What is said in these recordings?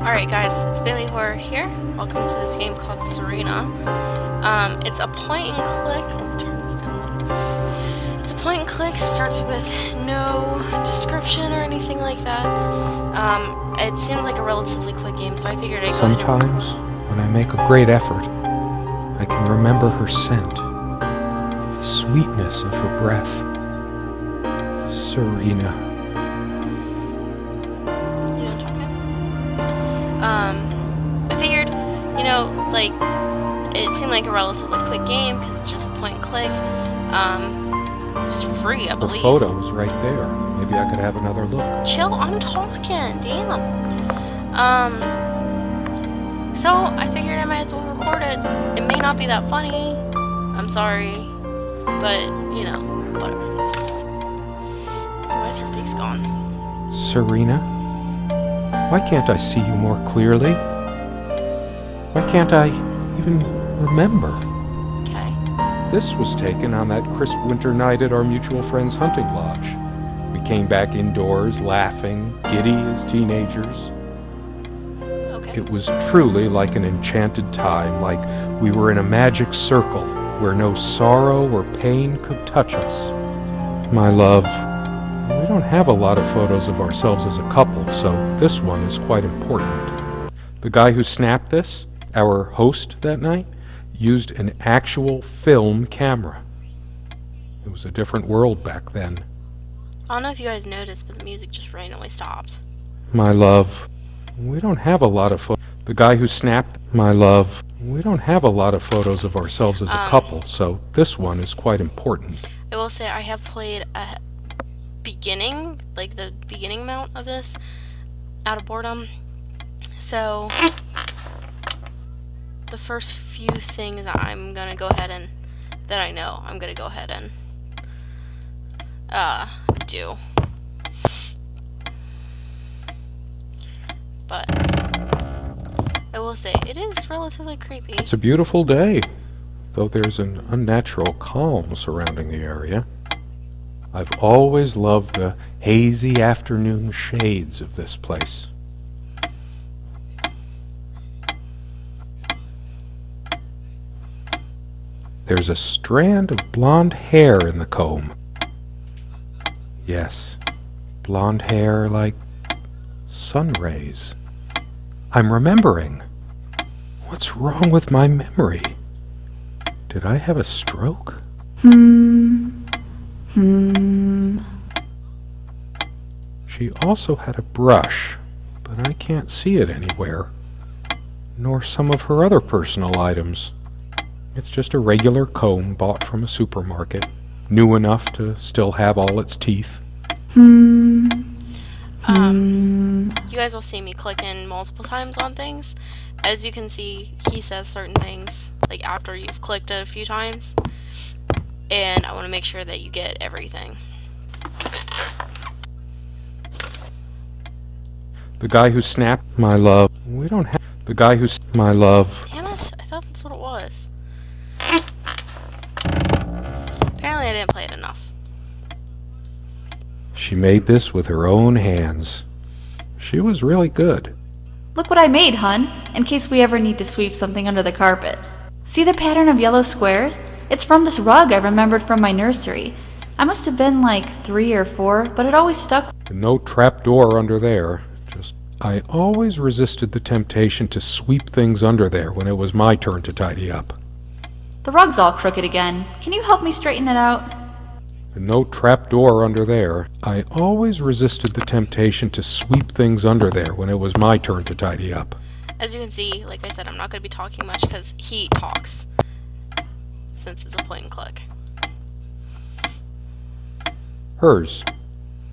Alright guys, it's Bailey Horror here. Welcome to this game called Serena. It's a point and click. Let me turn this down a little. It's a point and click, starts with no description or anything like that. It seems like a relatively quick game, so I figured I'd go ahead and Sometimes, when I make a great effort, I can remember her scent, the sweetness of her breath. Serena. I figured, like, it seemed like a relatively quick game because it's just a point and click. It's free, I believe. Her photo's right there. Maybe I could have another look. Chill, I'm talking, damn. So I figured I might as well record it. It may not be that funny. I'm sorry, but whatever. Why is her face gone? Serena? Why can't I see you more clearly? Why can't I even remember? Okay. This was taken on that crisp winter night at our mutual friend's hunting lodge. We came back indoors, laughing, giddy as teenagers. Okay. It was truly like an enchanted time, like we were in a magic circle where no sorrow or pain could touch us. My love, we don't have a lot of photos of ourselves as a couple, so this one is quite important. The guy who snapped this, our host that night, used an actual film camera. It was a different world back then. I don't know if you guys noticed, but the music just randomly stopped. My love, we don't have a lot of photos. The guy who snapped, my love, we don't have a lot of photos of ourselves as a couple, so this one is quite important. I will say I have played a beginning, like the beginning amount of this, out of boredom. So the first few things I'm gonna go ahead and I'm gonna go ahead and do. But I will say it is relatively creepy. It's a beautiful day, though there's an unnatural calm surrounding the area. I've always loved the hazy afternoon shades of this place. There's a strand of blonde hair in the comb. Yes, blonde hair like sun rays. I'm remembering. What's wrong with my memory? Did I have a stroke? She also had a brush, but I can't see it anywhere, nor some of her other personal items. It's just a regular comb bought from a supermarket, new enough to still have all its teeth. You guys will see me clicking multiple times on things. As you can see, he says certain things, like after you've clicked it a few times. And I want to make sure that you get everything. The guy who snapped, my love. We don't have the guy who's my love. Damn it, I thought that's what it was. Apparently I didn't play it enough. She made this with her own hands. She was really good. Look what I made, hun, in case we ever need to sweep something under the carpet. See the pattern of yellow squares? It's from this rug I remembered from my nursery. I must have been like 3 or 4, but it always stuck. No trap door under there. I always resisted the temptation to sweep things under there when it was my turn to tidy up. The rug's all crooked again. Can you help me straighten it out? No trap door under there. I always resisted the temptation to sweep things under there when it was my turn to tidy up. As you can see, like I said, I'm not going to be talking much because he talks, since it's a point and click. Hers.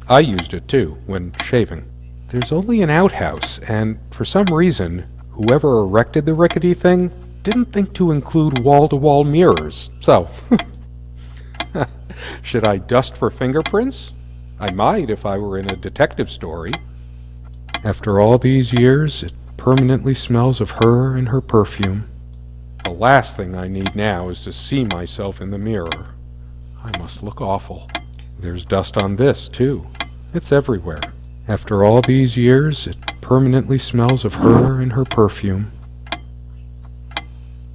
I used it too, when shaving. There's only an outhouse, and for some reason, whoever erected the rickety thing didn't think to include wall-to-wall mirrors, so... Should I dust for fingerprints? I might if I were in a detective story. After all these years, it permanently smells of her and her perfume. The last thing I need now is to see myself in the mirror. I must look awful. There's dust on this, too. It's everywhere. After all these years, it permanently smells of her and her perfume.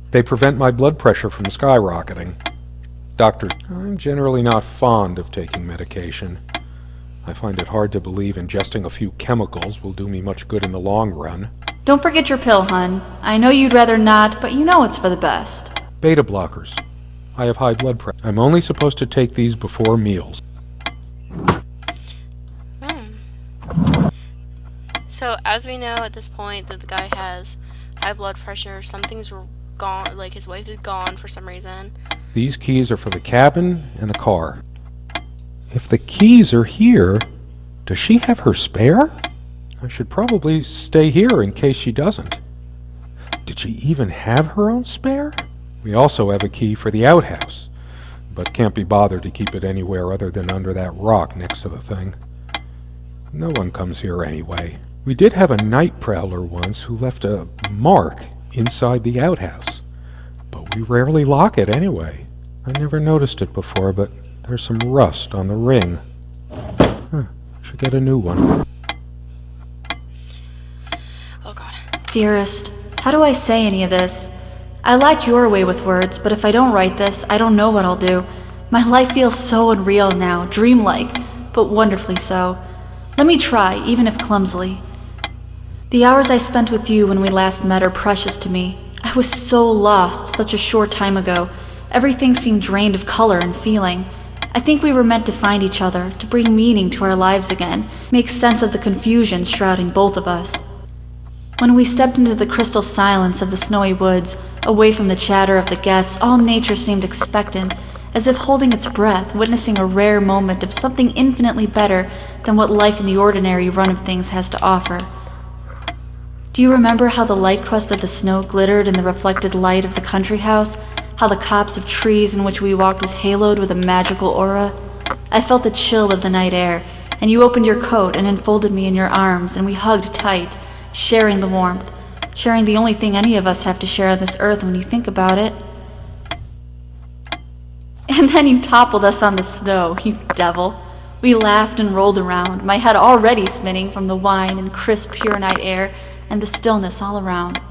They prevent my blood pressure from skyrocketing. Doctor, I'm generally not fond of taking medication. I find it hard to believe ingesting a few chemicals will do me much good in the long run. Don't forget your pill, hun. I know you'd rather not, but you know it's for the best. Beta blockers. I have high blood pressure. I'm only supposed to take these before meals. So, as we know at this point that the guy has high blood pressure, something's gone, like his wife is gone for some reason. These keys are for the cabin and the car. If the keys are here, does she have her spare? I should probably stay here in case she doesn't. Did she even have her own spare? We also have a key for the outhouse, but can't be bothered to keep it anywhere other than under that rock next to the thing. No one comes here anyway. We did have a night prowler once who left a mark inside the outhouse, but we rarely lock it anyway. I never noticed it before, but there's some rust on the ring. Should get a new one. Oh god. Dearest, how do I say any of this? I like your way with words, but if I don't write this, I don't know what I'll do. My life feels so unreal now, dreamlike, but wonderfully so. Let me try, even if clumsily. The hours I spent with you when we last met are precious to me. I was so lost such a short time ago. Everything seemed drained of color and feeling. I think we were meant to find each other, to bring meaning to our lives again, make sense of the confusion shrouding both of us. When we stepped into the crystal silence of the snowy woods, away from the chatter of the guests, all nature seemed expectant, as if holding its breath, witnessing a rare moment of something infinitely better than what life in the ordinary run of things has to offer. Do you remember how the light crust of the snow glittered in the reflected light of the country house? How the copse of trees in which we walked was haloed with a magical aura? I felt the chill of the night air, and you opened your coat and enfolded me in your arms, and we hugged tight, sharing the warmth, sharing the only thing any of us have to share on this earth when you think about it. And then you toppled us on the snow, you devil. We laughed and rolled around, my head already spinning from the wine and crisp, pure night air and the stillness all around.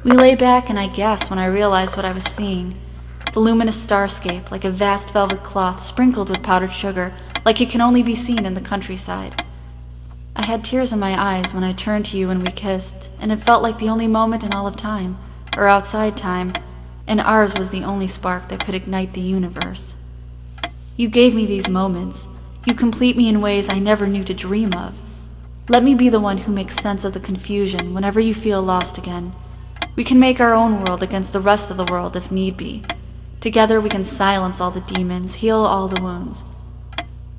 We lay back, and I gasped when I realized what I was seeing. The luminous starscape, like a vast velvet cloth sprinkled with powdered sugar, like it can only be seen in the countryside. I had tears in my eyes when I turned to you and we kissed, and it felt like the only moment in all of time, or outside time, and ours was the only spark that could ignite the universe. You gave me these moments. You complete me in ways I never knew to dream of. Let me be the one who makes sense of the confusion whenever you feel lost again. We can make our own world against the rest of the world if need be. Together we can silence all the demons, heal all the wounds.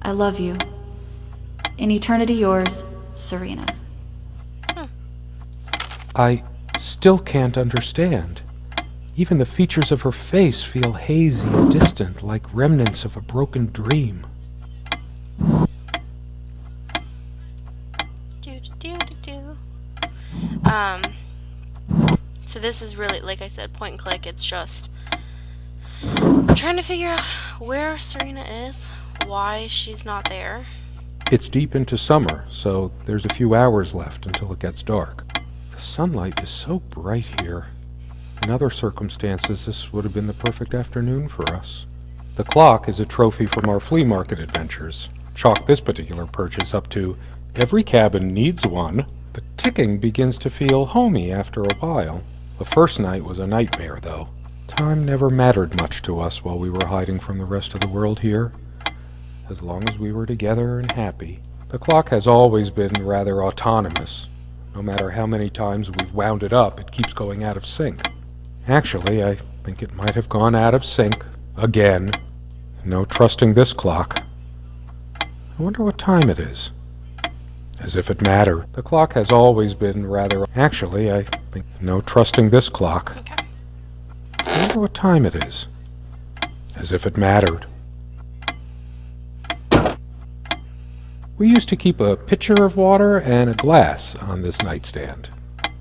I love you. In eternity yours, Serena. I still can't understand. Even the features of her face feel hazy and distant, like remnants of a broken dream. So this is really, like I said, point and click. It's just I'm trying to figure out where Serena is, why she's not there. It's deep into summer, so there's a few hours left until it gets dark. The sunlight is so bright here. In other circumstances, this would have been the perfect afternoon for us. The clock is a trophy from our flea market adventures. Chalk this particular purchase up to every cabin needs one. The ticking begins to feel homey after a while. The first night was a nightmare, though. Time never mattered much to us while we were hiding from the rest of the world here. As long as we were together and happy. The clock has always been rather autonomous. No matter how many times we've wound it up, it keeps going out of sync. Actually, I think it might have gone out of sync again. No trusting this clock. I wonder what time it is. As if it mattered. The clock has always been rather... Actually, I think... No trusting this clock. Okay. I wonder what time it is. As if it mattered. We used to keep a pitcher of water and a glass on this nightstand.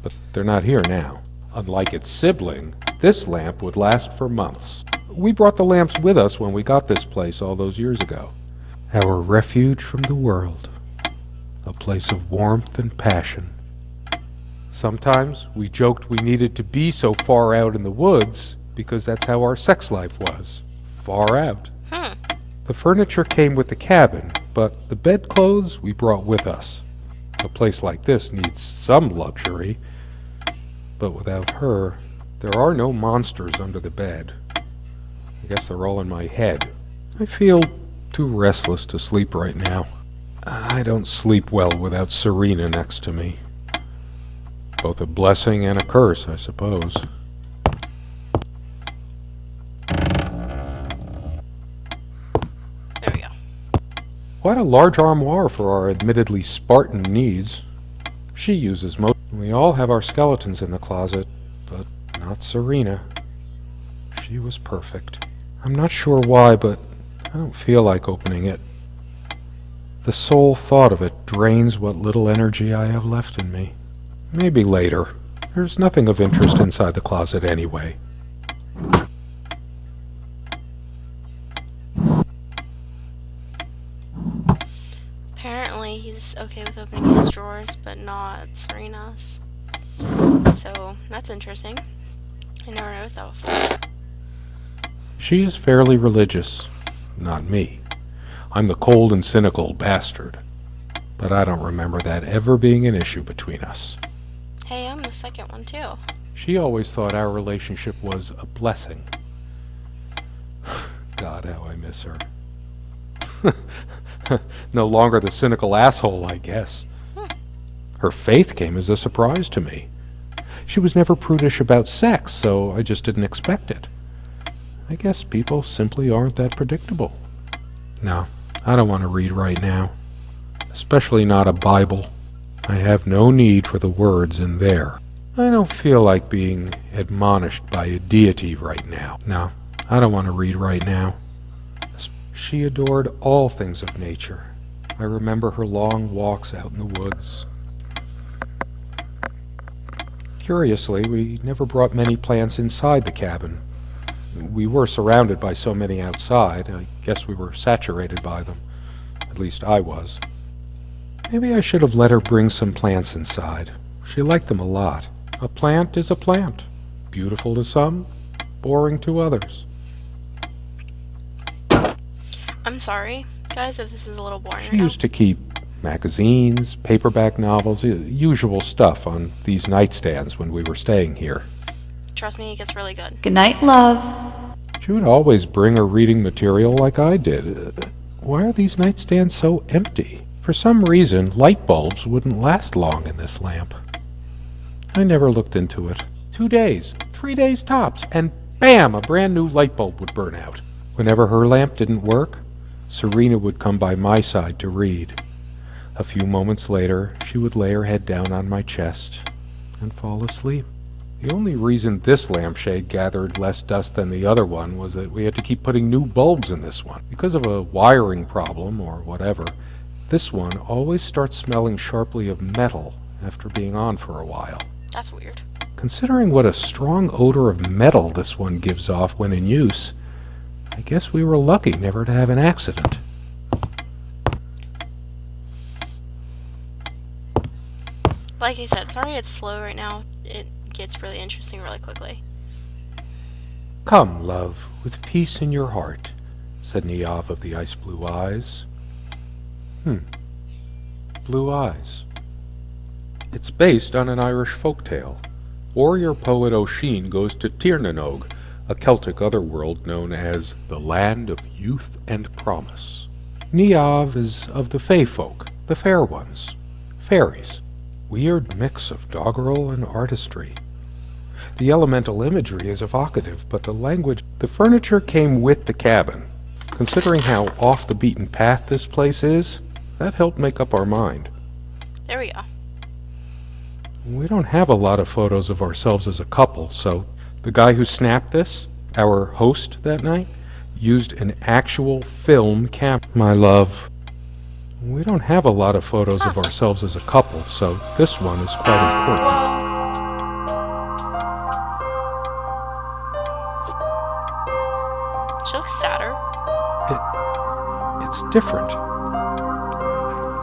But they're not here now. Unlike its sibling, this lamp would last for months. We brought the lamps with us when we got this place all those years ago. Our refuge from the world. A place of warmth and passion. Sometimes we joked we needed to be so far out in the woods because that's how our sex life was. Far out. The furniture came with the cabin, but the bedclothes we brought with us. A place like this needs some luxury, but without her, there are no monsters under the bed. I guess they're all in my head. I feel too restless to sleep right now. I don't sleep well without Serena next to me. Both a blessing and a curse, I suppose. There we go. Quite a large armoire for our admittedly Spartan needs. She uses most. We all have our skeletons in the closet, but not Serena. She was perfect. I'm not sure why, but I don't feel like opening it. The sole thought of it drains what little energy I have left in me. Maybe later. There's nothing of interest inside the closet anyway. Apparently he's okay with opening his drawers, but not Serena's. So, that's interesting. I never noticed that before. She is fairly religious. Not me. I'm the cold and cynical bastard. But I don't remember that ever being an issue between us. Hey, I'm the second one too. She always thought our relationship was a blessing. God, how I miss her. No longer the cynical asshole, I guess. Her faith came as a surprise to me. She was never prudish about sex, so I just didn't expect it. I guess people simply aren't that predictable. No, I don't want to read right now. Especially not a Bible. I have no need for the words in there. I don't feel like being admonished by a deity right now. No, I don't want to read right now. She adored all things of nature. I remember her long walks out in the woods. Curiously, we never brought many plants inside the cabin. We were surrounded by so many outside, I guess we were saturated by them. At least I was. Maybe I should have let her bring some plants inside. She liked them a lot. A plant is a plant. Beautiful to some, boring to others. I'm sorry, guys, if this is a little boring. She used to keep magazines, paperback novels, usual stuff on these nightstands when we were staying here. Trust me, it gets really good. Good night, love. She would always bring her reading material like I did. Why are these nightstands so empty? For some reason, light bulbs wouldn't last long in this lamp. I never looked into it. 2 days, 3 days tops, and bam, a brand new light bulb would burn out. Whenever her lamp didn't work, Serena would come by my side to read. A few moments later, she would lay her head down on my chest and fall asleep. The only reason this lampshade gathered less dust than the other one was that we had to keep putting new bulbs in this one. Because of a wiring problem or whatever, this one always starts smelling sharply of metal after being on for a while. That's weird. Considering what a strong odor of metal this one gives off when in use, I guess we were lucky never to have an accident. Like I said, sorry it's slow right now. It gets really interesting really quickly. Come, love, with peace in your heart, said Niamh of the ice-blue eyes. Blue eyes. It's based on an Irish folktale. Warrior poet O'Sheen goes to Tirnanog, a Celtic otherworld known as the Land of Youth and Promise. Niamh is of the Fey folk, the fair ones, fairies. Weird mix of doggerel and artistry. The elemental imagery is evocative, but the furniture came with the cabin. Considering how off the beaten path this place is, that helped make up our mind. There we go. We don't have a lot of photos of ourselves as a couple, so the guy who snapped this, our host that night, used an actual film camera. My love, we don't have a lot of photos of ourselves as a couple, so this one is quite important. She looks sadder. It's different.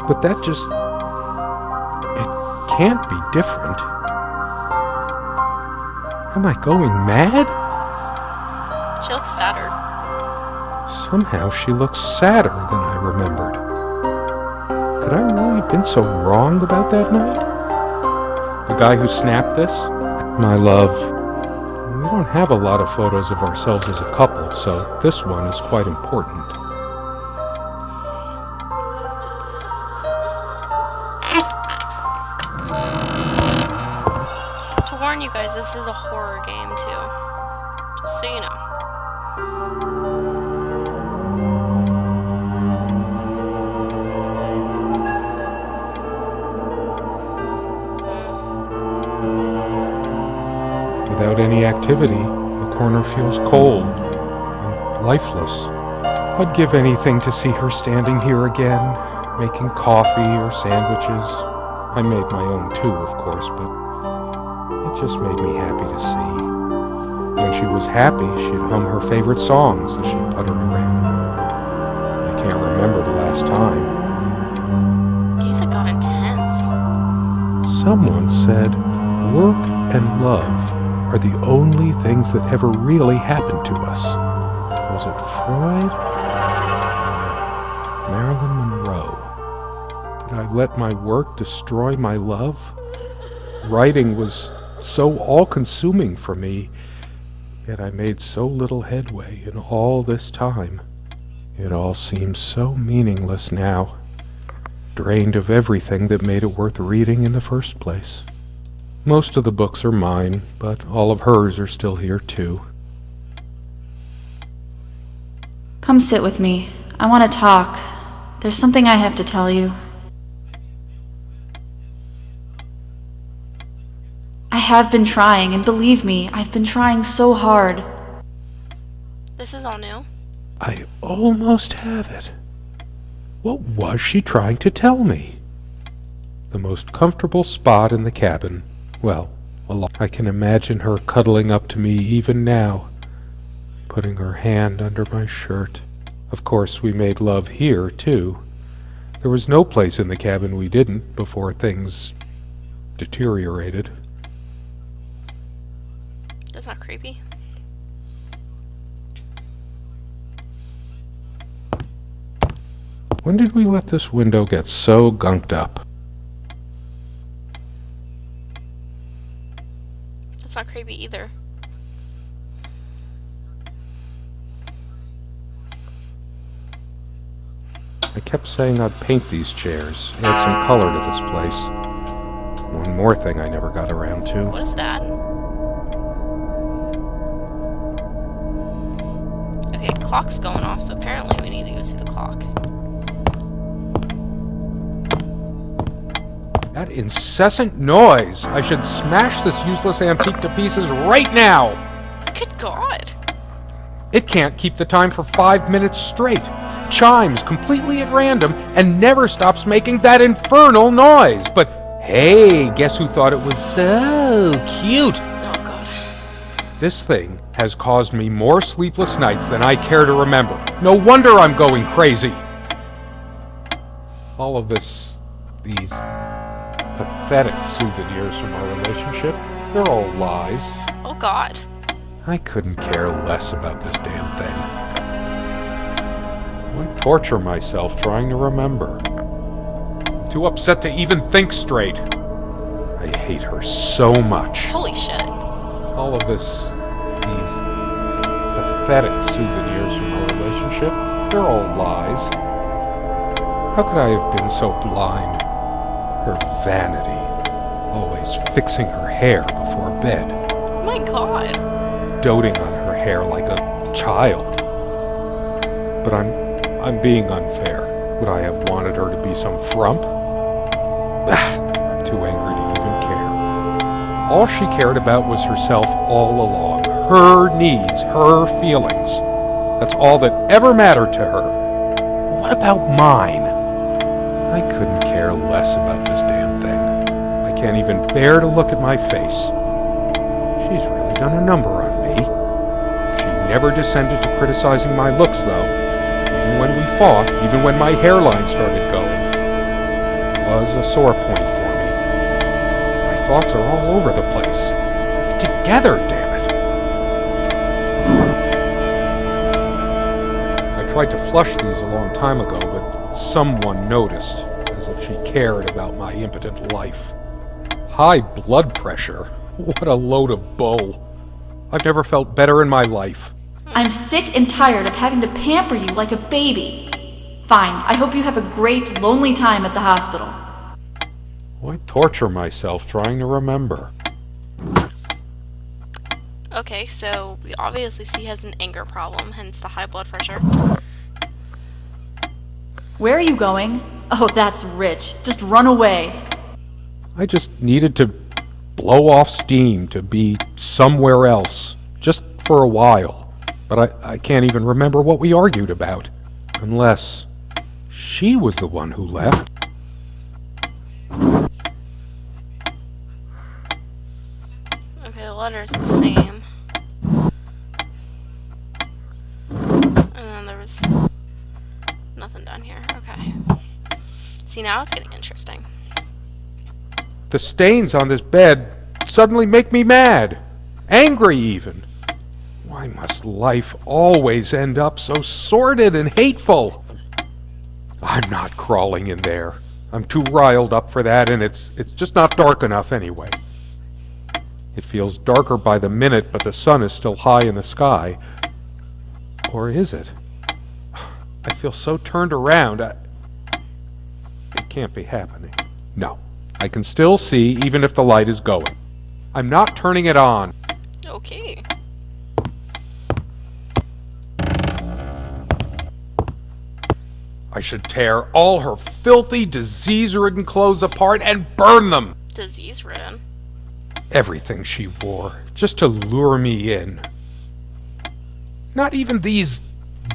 But that just... It can't be different. Am I going mad? She looks sadder. Somehow she looks sadder than I remembered. Could I really have been so wrong about that night? The guy who snapped this? My love, we don't have a lot of photos of ourselves as a couple, so this one is quite important. To warn you guys, this is a horror game too. Just so you know. Without any activity, the corner feels cold and lifeless. I'd give anything to see her standing here again, making coffee or sandwiches. I made my own too, of course, but it just made me happy to see. When she was happy, she'd hum her favorite songs as she puttered around. I can't remember the last time. Music got intense. Someone said, work and love are the only things that ever really happened to us. Was it Freud? Marilyn Monroe. Did I let my work destroy my love? Writing was so all-consuming for me, yet I made so little headway in all this time. It all seems so meaningless now, drained of everything that made it worth reading in the first place. Most of the books are mine, but all of hers are still here too. Come sit with me. I want to talk. There's something I have to tell you. I have been trying, and believe me, I've been trying so hard. This is all new. I almost have it. What was she trying to tell me? The most comfortable spot in the cabin. Well, I can imagine her cuddling up to me even now, putting her hand under my shirt. Of course, we made love here, too. There was no place in the cabin we didn't before things deteriorated. That's not creepy. When did we let this window get so gunked up? That's not creepy either. I kept saying I'd paint these chairs, add some color to this place. One more thing I never got around to. What is that? Okay, clock's going off, so apparently we need to go see the clock. That incessant noise! I should smash this useless antique to pieces right now! Good God! It can't keep the time for 5 minutes straight. Chimes completely at random and never stops making that infernal noise. But hey, guess who thought it was so cute? Oh God. This thing has caused me more sleepless nights than I care to remember. No wonder I'm going crazy. All of these pathetic souvenirs from our relationship, they're all lies. Oh God. I couldn't care less about this damn thing. Why torture myself trying to remember? I'm too upset to even think straight. I hate her so much. Holy shit. All of these pathetic souvenirs from our relationship, they're all lies. How could I have been so blind? Her vanity, always fixing her hair before bed. Oh my God. Doting on her hair like a child. But I'm being unfair. Would I have wanted her to be some frump? I'm too angry to even care. All she cared about was herself all along. Her needs, her feelings. That's all that ever mattered to her. What about mine? I couldn't care less about this damn thing. I can't even bear to look at my face. She's really done a number on me. She never descended to criticizing my looks, though. Even when we fought, even when my hairline started going. It was a sore point for me. My thoughts are all over the place. Together, damn it. tried to flush these a long time ago, but someone noticed, as if she cared about my impotent life. High blood pressure? What a load of bull. I've never felt better in my life. I'm sick and tired of having to pamper you like a baby. Fine, I hope you have a great, lonely time at the hospital. Why torture myself trying to remember? Okay, so we obviously see he has an anger problem, hence the high blood pressure. Where are you going? Oh, that's rich. Just run away. I just needed to blow off steam, to be somewhere else, just for a while. But I can't even remember what we argued about. Unless she was the one who left. Okay, the letter's the same. And then there was nothing down here. Okay. See, now it's getting interesting. The stains on this bed suddenly make me mad. Angry, even. Why must life always end up so sordid and hateful? I'm not crawling in there. I'm too riled up for that, and it's just not dark enough anyway. It feels darker by the minute, but the sun is still high in the sky. Or is it? I feel so turned around. It can't be happening. No. I can still see, even if the light is going. I'm not turning it on. Okay. I should tear all her filthy, disease-ridden clothes apart and burn them. Disease-ridden? Everything she wore, just to lure me in. Not even these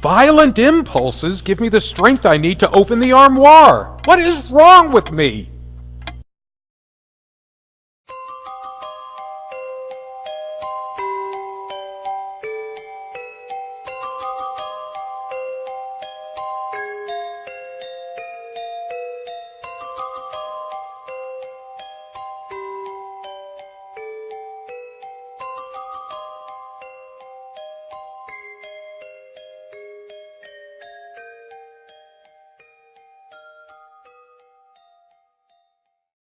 violent impulses give me the strength I need to open the armoire. What is wrong with me?